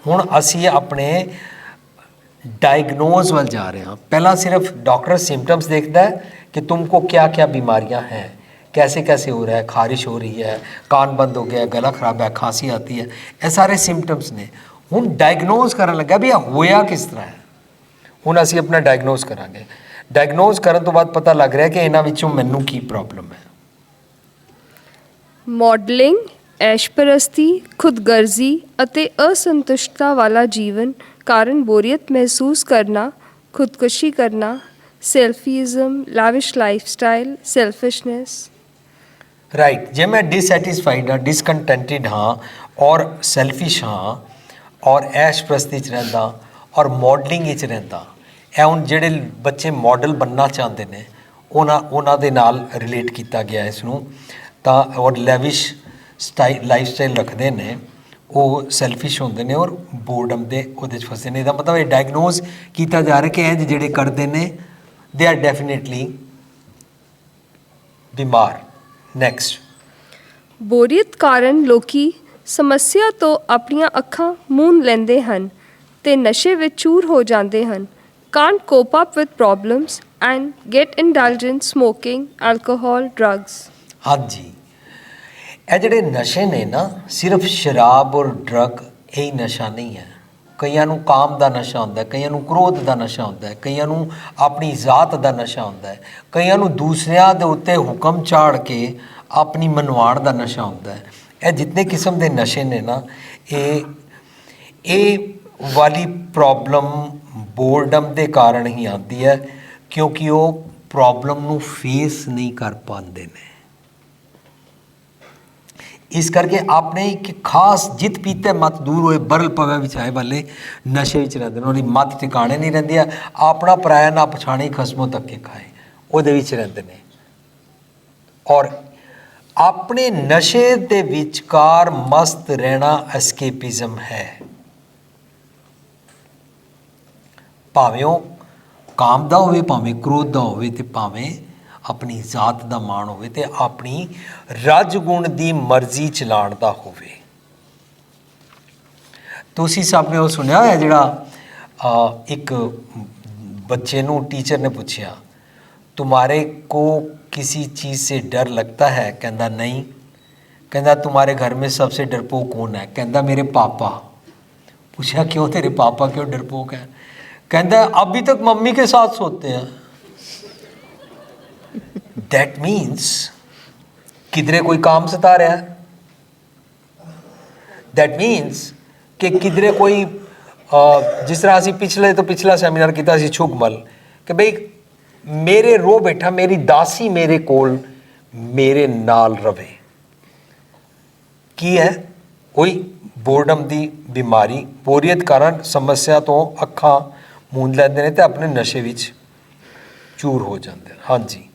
हुण असी अपने डायग्नोज वाल जा रहे हैं। पहला सिर्फ डॉक्टर सिम्टम्स देखता है कि तुमको क्या क्या बीमारियां हैं, कैसे कैसे हो रहा है, खारिश हो रही है, कान बंद हो गया, गला खराब है, खांसी आती है, ये सारे सिम्टम्स ने। हुण डायग्नोज करन लगा भी होया किस तरह है। हुण असी अपना डायग्नोज करांगे। डायग्नोज करन तो बाद पता लग रहा है कि इन्हां विचों मैनूं की प्रॉब्लम है। मॉडलिंग, ऐशपरस्ती, खुदगर्जी ਅਤੇ असंतुष्टता वाला जीवन कारण बोरियत महसूस करना, खुदकुशी करना, सेल्फिज्म, लाविश लाइफस्टाइल, सेल्फिशनेस। राइट, जे मैं डिसैटिस्फाइड हाँ, डिसकंटेंटेड हाँ और सैल्फिश हाँ और ऐश प्रस्ती च रहिंदा और मॉडलिंग विच रहिंदा, ਇਹ ਹੁਣ ਜਿਹੜੇ ਬੱਚੇ ਮਾਡਲ बनना ਚਾਹੁੰਦੇ ਨੇ ਉਹਨਾਂ ਦੇ ਨਾਲ ਰਿਲੇਟ ਕੀਤਾ ਗਿਆ ਇਸ ਨੂੰ। ਤਾਂ ਔਰ ਲੈਵਿਸ਼ ਲਾਈਫ ਸਟਾਈਲ ਰੱਖਦੇ ਨੇ, ਉਹ ਸੈਲਫਿਸ਼ ਹੁੰਦੇ ਨੇ ਔਰ ਬੋਰਡਮ ਦੇ ਉਹਦੇ 'ਚ ਫਸੇ ਨੇ। ਇਹਦਾ ਮਤਲਬ ਇਹ ਡਾਇਗਨੋਜ਼ ਕੀਤਾ ਜਾ ਰਿਹਾ ਕਿ ਇੰਝ ਜਿਹੜੇ ਕਰਦੇ ਨੇ ਦੇ ਆਰ ਡੈਫੀਨੇਟਲੀ ਬਿਮਾਰ। ਨੈਕਸਟ, ਬੋਰੀਅਤ ਕਾਰਨ ਲੋਕੀ ਸਮੱਸਿਆ ਤੋਂ ਆਪਣੀਆਂ ਅੱਖਾਂ ਮੂੰਹ ਲੈਂਦੇ ਹਨ ਤੇ ਨਸ਼ੇ ਵਿੱਚ ਚੂਰ ਹੋ ਜਾਂਦੇ ਹਨ। can't cope up with problems and get indulged in smoking, alcohol, drugs। ਹਾਂਜੀ, ਇਹ ਜਿਹੜੇ ਨਸ਼ੇ ਨੇ ਨਾ, ਸਿਰਫ ਸ਼ਰਾਬ ਔਰ ਡਰਗ ਇਹੀ ਨਸ਼ਾ ਨਹੀਂ ਹੈ। ਕਈਆਂ ਨੂੰ ਕਾਮ ਦਾ ਨਸ਼ਾ ਹੁੰਦਾ, ਕਈਆਂ ਨੂੰ ਕ੍ਰੋਧ ਦਾ ਨਸ਼ਾ ਹੁੰਦਾ, ਕਈਆਂ ਨੂੰ ਆਪਣੀ ਜ਼ਾਤ ਦਾ ਨਸ਼ਾ ਹੁੰਦਾ, ਕਈਆਂ ਨੂੰ ਦੂਸਰਿਆਂ ਦੇ ਉੱਤੇ ਹੁਕਮ ਚਾੜ ਕੇ ਆਪਣੀ ਮਨਵਾਣ ਦਾ ਨਸ਼ਾ ਹੁੰਦਾ। ਇਹ ਜਿੰਨੇ ਕਿਸਮ ਦੇ ਨਸ਼ੇ ਨੇ ਨਾ, ਇਹ ਵਾਲੀ ਪ੍ਰੋਬਲਮ ਬੋਰਡਮ ਦੇ ਕਾਰਨ ਹੀ ਆਉਂਦੀ ਹੈ, ਕਿਉਂਕਿ ਉਹ ਪ੍ਰੋਬਲਮ ਨੂੰ ਫੇਸ ਨਹੀਂ ਕਰ ਪਾਉਂਦੇ ਨੇ। इस करके आपने एक खास जित पीते मत दूर होए बरल पवे विछाए वाले नशे विच रहंदे ने, उहदी मत ठिकाने नहीं रहिंदी है। अपना पराया ना पछाणे खसमों धक्के खाए उहदे विच रहिंदे ने और अपने नशे दे विचकार मस्त रहना एस्केपिज्म है। भावें वो काम दा होवे, भावें क्रोध दा होवे ते भावें अपनी जात दा माण होवे ते अपनी रज गुण दी मर्जी चलाण दा होवे। तुसी सब ने वो सुनिया है जिहड़ा एक बच्चे नूं टीचर ने पूछया, तुम्हारे को किसी चीज़ से डर लगता है? कहंदा नहीं। कहंदा तुम्हारे घर में सबसे डरपोक कौन है? कहंदा मेरे पापा। पूछा क्यों तेरे पापा क्यों डरपोक है? कहंदा अभी तक मम्मी के साथ सोते हैं। दैट मीन्स किधरे कोई काम सता रहा है। दैट मीन्स कि किधरे कोई जिस तरह असी पिछला सैमीनार किया सी छुगमल कि बई मेरे रो बैठा, मेरी दासी मेरे कोल मेरे नाल रवे। की है कोई बोर्डम की बीमारी, बोरीयत कारण समस्या तो अखां मूंद लैंदे ने ते अपने नशे विच चूर हो जाते हैं। हाँ जी,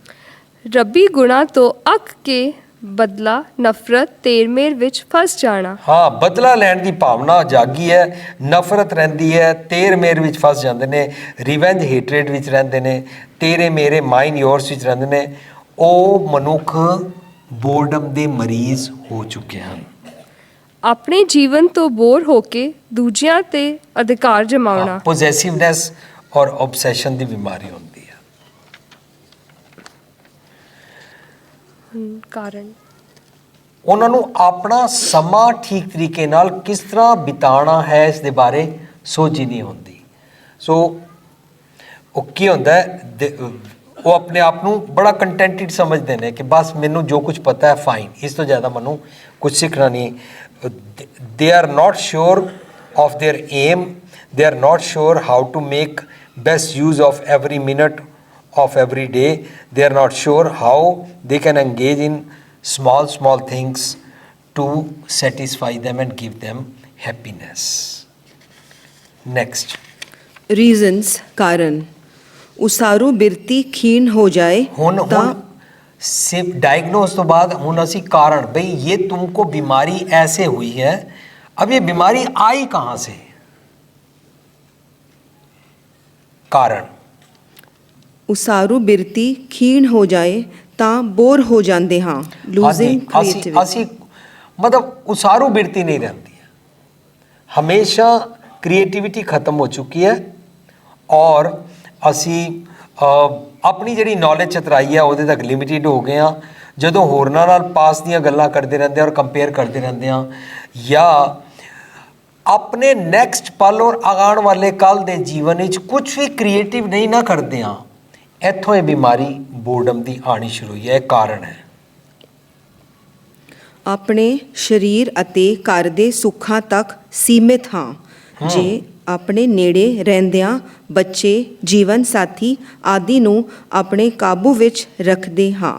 ਰੱਬੀ ਗੁਣਾ ਤੋਂ ਅੱਕ ਕੇ ਬਦਲਾ, ਨਫ਼ਰਤ, ਤੇਰ ਮੇਰ ਵਿੱਚ ਫਸ ਜਾਣਾ। हाँ, बदला लैण की भावना जागी है, नफरत रहिंदी है, तेर मेर विच फस जाते हैं, रिवेंज हेटरेट विच रहिंदे ने, तेरे मेरे माइन योर्स विच रहिंदे ने। ਉਹ ਮਨੁੱਖ ਬੋਰਡਮ ਦੇ ਮਰੀਜ਼ ਹੋ ਚੁੱਕੇ ਹਨ। ਆਪਣੇ ਜੀਵਨ ਤੋਂ ਬੋਰ ਹੋ ਕੇ ਦੂਜਿਆਂ ਤੇ ਅਧਿਕਾਰ ਜਮਾਉਣਾ। ਪੋਜੈਸਿਵਨੈਸ ਔਰ ਆਬਸੈਸ਼ਨ ਦੀ ਬਿਮਾਰੀ ਹੁੰਦੀ ਹੈ। ਕਾਰਨ ਉਹਨਾਂ ਨੂੰ ਆਪਣਾ ਸਮਾਂ ਠੀਕ ਤਰੀਕੇ ਨਾਲ ਕਿਸ ਤਰ੍ਹਾਂ ਬਿਤਾਉਣਾ ਹੈ ਇਸ ਦੇ ਬਾਰੇ ਸੋਚ ਹੀ ਨਹੀਂ ਹੁੰਦੀ। ਸੋ ਉਹ ਕੀ ਹੁੰਦਾ, ਉਹ ਆਪਣੇ ਆਪ ਨੂੰ ਬੜਾ ਕੰਟੈਂਟਡ ਸਮਝਦੇ ਨੇ ਕਿ ਬਸ ਮੈਨੂੰ ਜੋ ਕੁਝ ਪਤਾ ਹੈ ਫਾਈਨ, ਇਸ ਤੋਂ ਜ਼ਿਆਦਾ ਮੈਨੂੰ ਕੁਝ ਸਿੱਖਣਾ ਨਹੀਂ। They are not sure of their aim, they are not sure how to make best use of every minute of every day. They are not sure how they can engage in small things to satisfy them and give them happiness. Next, reasons कारण ਉਸਾਰੂ ਬਿਰਤੀ ਖੀਨ ਹੋ ਜਾਏ ਹੁਣ सिर्फ diagnose तो बाद हुन असी कारण, भाई ये तुमको बीमारी ऐसे हुई है, अब ये बीमारी आई कहाँ से? कारण ਉਸਾਰੂ ਬਿਰਤੀ ਖੀਨ ਹੋ ਜਾਏ ਤਾਂ ਬੋਰ ਹੋ ਜਾਂਦੇ ਹਾਂ, ਲੂਜ਼ਿੰਗ ਕ੍ਰੀਏਟੀਵਿਟੀ। ਅਸੀਂ ਮਤਲਬ ਉਸਾਰੂ ਬਿਰਤੀ ਨਹੀਂ ਰਹਿੰਦੀ ਹੈ, ਹਮੇਸ਼ਾ ਕ੍ਰੀਏਟੀਵਿਟੀ ਖਤਮ ਹੋ ਚੁੱਕੀ ਹੈ ਔਰ ਅਸੀਂ ਆਪਣੀ ਜਿਹੜੀ ਨੌਲੇਜ ਚਤਰਾਈ ਹੈ ਉਹਦੇ ਤੱਕ ਲਿਮਿਟਿਡ ਹੋ ਗਏ ਹਾਂ। ਜਦੋਂ ਹੋਰਨਾਂ ਨਾਲ ਪਾਸ ਦੀਆਂ ਗੱਲਾਂ ਕਰਦੇ ਰਹਿੰਦੇ ਔਰ ਕੰਪੇਅਰ ਕਰਦੇ ਰਹਿੰਦੇ ਹਾਂ ਜਾਂ ਆਪਣੇ ਨੈਕਸਟ ਪਲ ਔਰ ਆਉਣ ਵਾਲੇ ਕੱਲ੍ਹ ਦੇ ਜੀਵਨ ਵਿੱਚ ਕੁਝ ਵੀ ਕ੍ਰੀਏਟਿਵ ਨਹੀਂ ਨਾ ਕਰਦੇ ਹਾਂ, ਇੱਥੋਂ ਇਹ ਬਿਮਾਰੀ ਬੋਰਡਮ ਦੀ ਆਉਣੀ ਸ਼ੁਰੂ ਹੋਈ ਹੈ। ਇਹ ਕਾਰਨ ਹੈ। ਆਪਣੇ ਸਰੀਰ ਅਤੇ ਘਰ ਦੇ ਸੁੱਖਾਂ ਤੱਕ ਸੀਮਿਤ ਹਾਂ। ਜੇ ਆਪਣੇ ਨੇੜੇ ਰਹਿੰਦਿਆਂ ਬੱਚੇ, ਜੀਵਨ ਸਾਥੀ ਆਦਿ ਨੂੰ ਆਪਣੇ ਕਾਬੂ ਵਿੱਚ ਰੱਖਦੇ ਹਾਂ।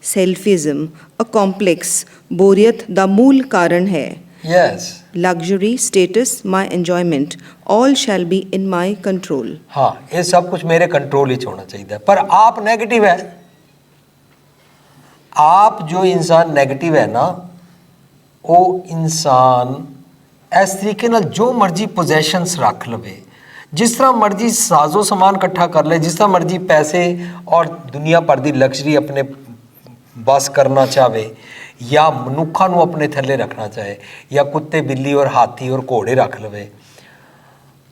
ਸੈਲਫਿਜ਼ਮ, ਅ ਕੰਪਲੈਕਸ, ਬੋਰੀਅਤ ਦਾ ਮੂਲ ਕਾਰਨ ਹੈ। Yes. Luxury, status, my enjoyment, all shall be in my control. ਹਾਂ, ਇਹ ਸਭ ਕੁਝ ਮੇਰੇ ਕੰਟਰੋਲ ਵਿੱਚ ਹੋਣਾ ਚਾਹੀਦਾ, ਪਰ ਆਪ ਨੈਗੇਟਿਵ ਹੈ। ਆਪ ਜੋ ਇਨਸਾਨ ਨੈਗੇਟਿਵ ਹੈ ਨਾ, ਉਹ ਇਨਸਾਨ ਇਸ ਤਰੀਕੇ ਨਾਲ ਜੋ ਮਰਜ਼ੀ ਪੋਜੈਸ਼ਨਸ ਰੱਖ ਲਵੇ, ਜਿਸ ਤਰ੍ਹਾਂ ਮਰਜ਼ੀ ਸਾਜ਼ੋ ਸਮਾਨ ਇਕੱਠਾ ਕਰ ਲਏ, ਜਿਸ ਤਰ੍ਹਾਂ ਮਰਜ਼ੀ ਪੈਸੇ ਔਰ ਦੁਨੀਆ ਭਰ ਦੀ ਲਗਜ਼ਰੀ ਆਪਣੇ ਬਸ ਕਰਨਾ ਚਾਹਵੇ ਜਾਂ ਮਨੁੱਖਾਂ ਨੂੰ ਆਪਣੇ ਥੱਲੇ ਰੱਖਣਾ ਚਾਹੇ ਜਾਂ ਕੁੱਤੇ, ਬਿੱਲੀ ਔਰ ਹਾਥੀ ਔਰ ਘੋੜੇ ਰੱਖ ਲਵੇ,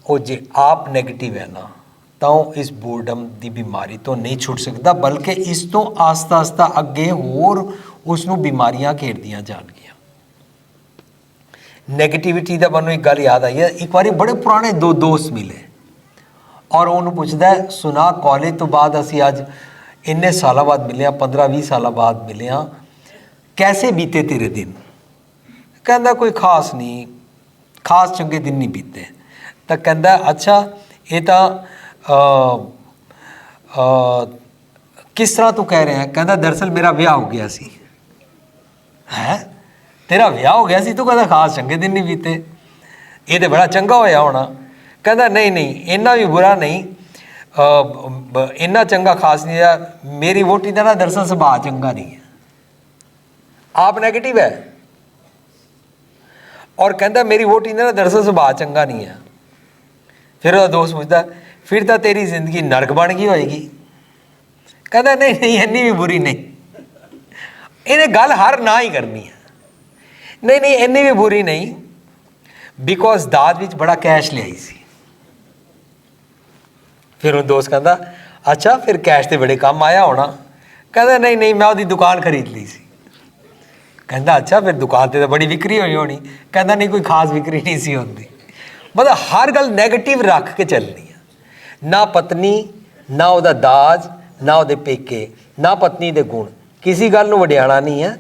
ਉਹ ਜੇ ਆਪ ਨੈਗੇਟਿਵ ਹੈ ਨਾ ਤਾਂ ਉਹ ਇਸ ਬੋਰਡਮ ਦੀ ਬਿਮਾਰੀ ਤੋਂ ਨਹੀਂ ਛੁੱਟ ਸਕਦਾ, ਬਲਕਿ ਇਸ ਤੋਂ ਆਸਤਾ ਆਸਤਾ ਅੱਗੇ ਹੋਰ ਉਸ ਨੂੰ ਬਿਮਾਰੀਆਂ ਘੇਰਦੀਆਂ ਜਾਣਗੀਆਂ। ਨੈਗੇਟਿਵਿਟੀ ਦਾ ਮੈਨੂੰ ਇੱਕ ਗੱਲ ਯਾਦ ਆਈ ਹੈ। ਇੱਕ ਵਾਰੀ ਬੜੇ ਪੁਰਾਣੇ ਦੋ ਦੋਸਤ ਮਿਲੇ ਔਰ ਉਹਨੂੰ ਪੁੱਛਦਾ, ਸੁਨਾ ਕਾਲਜ ਤੋਂ ਬਾਅਦ ਅਸੀਂ ਅੱਜ ਇੰਨੇ ਸਾਲਾਂ ਬਾਅਦ ਮਿਲੇ ਹਾਂ, 15-20 ਸਾਲਾਂ ਬਾਅਦ ਮਿਲੇ ਹਾਂ, ਕੈਸੇ ਬੀਤੇ ਤੇਰੇ ਦਿਨ? ਕਹਿੰਦਾ ਕੋਈ ਖਾਸ ਨਹੀਂ, ਖਾਸ ਚੰਗੇ ਦਿਨ ਨਹੀਂ ਬੀਤੇ। ਤਾਂ ਕਹਿੰਦਾ ਅੱਛਾ, ਇਹ ਤਾਂ ਕਿਸ ਤਰ੍ਹਾਂ ਤੂੰ ਕਹਿ ਰਿਹਾ? ਕਹਿੰਦਾ ਦਰਅਸਲ ਮੇਰਾ ਵਿਆਹ ਹੋ ਗਿਆ ਸੀ। ਹੈ, ਤੇਰਾ ਵਿਆਹ ਹੋ ਗਿਆ ਸੀ? ਤੂੰ ਕਹਿੰਦਾ ਖਾਸ ਚੰਗੇ ਦਿਨ ਨਹੀਂ ਬੀਤੇ, ਇਹ ਤਾਂ ਬੜਾ ਚੰਗਾ ਹੋਇਆ ਹੋਣਾ। ਕਹਿੰਦਾ ਨਹੀਂ ਨਹੀਂ, ਇੰਨਾ ਵੀ ਬੁਰਾ ਨਹੀਂ, ਇੰਨਾ ਚੰਗਾ ਖਾਸ ਨਹੀਂ ਆ। ਮੇਰੀ ਵਹੁਟੀ ਦਾ ਨਾ ਦਰਅਸਲ ਸੁਭਾਅ ਚੰਗਾ ਨਹੀਂ ਹੈ। ਆਪ ਨੈਗੇਟਿਵ ਹੈ ਔਰ ਕਹਿੰਦਾ ਮੇਰੀ ਵਹੁਟੀ ਦਾ ਨਾ ਦਰਅਸਲ ਸੁਭਾਅ ਚੰਗਾ ਨਹੀਂ ਹੈ। ਫਿਰ ਉਹਦਾ ਦੋਸਤ ਪੁੱਛਦਾ, ਫਿਰ ਤਾਂ ਤੇਰੀ ਜ਼ਿੰਦਗੀ ਨਰਕ ਬਣ ਗਈ ਹੋਏਗੀ। ਕਹਿੰਦਾ ਨਹੀਂ ਨਹੀਂ, ਇੰਨੀ ਵੀ ਬੁਰੀ ਨਹੀਂ। ਇਹਨੇ ਗੱਲ ਹਰ ਨਾ ਹੀ ਕਰਨੀ ਹੈ। ਨਹੀਂ ਨਹੀਂ, ਇੰਨੀ ਵੀ ਬੁਰੀ ਨਹੀਂ, ਬਿਕੋਜ਼ ਦਾਜ ਵਿੱਚ ਬੜਾ ਕੈਸ਼ ਲਿਆਈ ਸੀ। ਫਿਰ ਉਹ ਦੋਸਤ ਕਹਿੰਦਾ ਅੱਛਾ, ਫਿਰ ਕੈਸ਼ ਤੇ ਬੜੇ ਕੰਮ ਆਇਆ ਹੋਣਾ। ਕਹਿੰਦਾ ਨਹੀਂ ਨਹੀਂ, ਮੈਂ ਉਹਦੀ ਦੁਕਾਨ ਖਰੀਦ ਲਈ ਸੀ। ਕਹਿੰਦਾ ਅੱਛਾ, ਫਿਰ ਦੁਕਾਨ 'ਤੇ ਤਾਂ ਬੜੀ ਵਿਕਰੀ ਹੋਈ ਹੋਣੀ। ਕਹਿੰਦਾ ਨਹੀਂ, ਕੋਈ ਖਾਸ ਵਿਕਰੀ ਨਹੀਂ ਸੀ ਹੁੰਦੀ। ਮਤਲਬ ਹਰ ਗੱਲ ਨੈਗੇਟਿਵ ਰੱਖ ਕੇ ਚੱਲਣੀ ਹੈ। ਨਾ ਪਤਨੀ, ਨਾ ਉਹਦਾ ਦਾਜ, ਨਾ ਉਹਦੇ ਪੇਕੇ, ਨਾ ਪਤਨੀ ਦੇ ਗੁਣ, ਕਿਸੇ ਗੱਲ ਨੂੰ ਵਡਿਆਣਾ ਨਹੀਂ ਹੈ।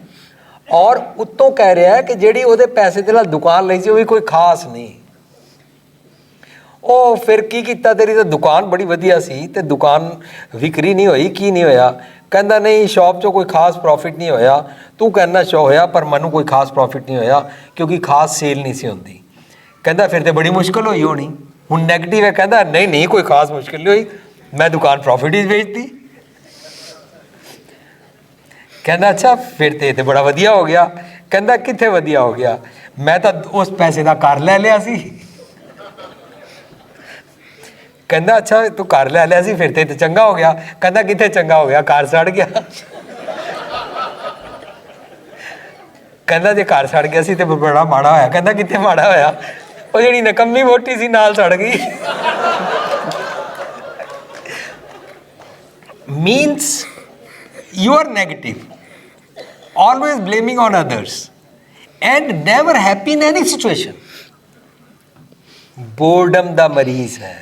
ਔਰ ਉੱਤੋਂ ਕਹਿ ਰਿਹਾ ਹੈ ਕਿ ਜਿਹੜੀ ਉਹਦੇ ਪੈਸੇ ਦੇ ਨਾਲ ਦੁਕਾਨ ਲਈ ਸੀ ਉਹ ਵੀ ਕੋਈ ਖਾਸ ਨਹੀਂ। ਉਹ ਫਿਰ ਕੀ ਕੀਤਾ, ਤੇਰੀ ਤਾਂ ਦੁਕਾਨ ਬੜੀ ਵਧੀਆ ਸੀ ਤੇ ਦੁਕਾਨ ਵਿਕਰੀ ਨਹੀਂ ਹੋਈ, ਕੀ ਨਹੀਂ ਹੋਇਆ? ਕਹਿੰਦਾ ਨਹੀਂ, ਸ਼ੌਪ 'ਚੋਂ ਕੋਈ ਖਾਸ ਪ੍ਰੋਫਿਟ ਨਹੀਂ ਹੋਇਆ। ਤੂੰ ਕਹਿੰਦਾ ਸ਼ੋ ਹੋਇਆ, ਪਰ ਮੈਨੂੰ ਕੋਈ ਖਾਸ ਪ੍ਰੋਫਿਟ ਨਹੀਂ ਹੋਇਆ ਕਿਉਂਕਿ ਖਾਸ ਸੇਲ ਨਹੀਂ ਸੀ ਹੁੰਦੀ। ਕਹਿੰਦਾ ਫਿਰ ਤਾਂ ਬੜੀ ਮੁਸ਼ਕਿਲ ਹੋਈ ਹੋਣੀ। ਹੁਣ ਨੈਗੇਟਿਵ ਹੈ, ਕਹਿੰਦਾ ਨਹੀਂ ਨਹੀਂ, ਕੋਈ ਖਾਸ ਮੁਸ਼ਕਿਲ ਨਹੀਂ ਹੋਈ, ਮੈਂ ਦੁਕਾਨ ਪ੍ਰੋਫਿਟ ਹੀ ਵੇਚਤੀ। ਕਹਿੰਦਾ ਅੱਛਾ, ਫਿਰ ਤੇ ਇਹ ਤਾਂ ਬੜਾ ਵਧੀਆ ਹੋ ਗਿਆ। ਕਹਿੰਦਾ ਕਿੱਥੇ ਵਧੀਆ ਹੋ ਗਿਆ, ਮੈਂ ਤਾਂ ਉਸ ਪੈਸੇ ਦਾ ਘਰ ਲੈ ਲਿਆ ਸੀ। ਕਹਿੰਦਾ ਅੱਛਾ, ਤੂੰ ਘਰ ਲੈ ਲਿਆ ਸੀ, ਫਿਰ ਤੇ ਚੰਗਾ ਹੋ ਗਿਆ। ਕਹਿੰਦਾ ਕਿੱਥੇ ਚੰਗਾ ਹੋ ਗਿਆ, ਘਰ ਸੜ ਗਿਆ। ਕਹਿੰਦਾ ਜੇ ਘਰ ਸੜ ਗਿਆ ਸੀ ਤੇ ਬੜਾ ਮਾੜਾ ਹੋਇਆ। ਕਹਿੰਦਾ ਕਿੱਥੇ ਮਾੜਾ ਹੋਇਆ, ਉਹ ਜਿਹੜੀ ਨਕੰਮੀ ਵਹੁਟੀ ਸੀ ਨਾਲ ਸੜ ਗਈ। Means you are negative, always blaming on others and never happy in any situation. boredom ਦਾ ਮਰੀਜ਼ ਹੈ।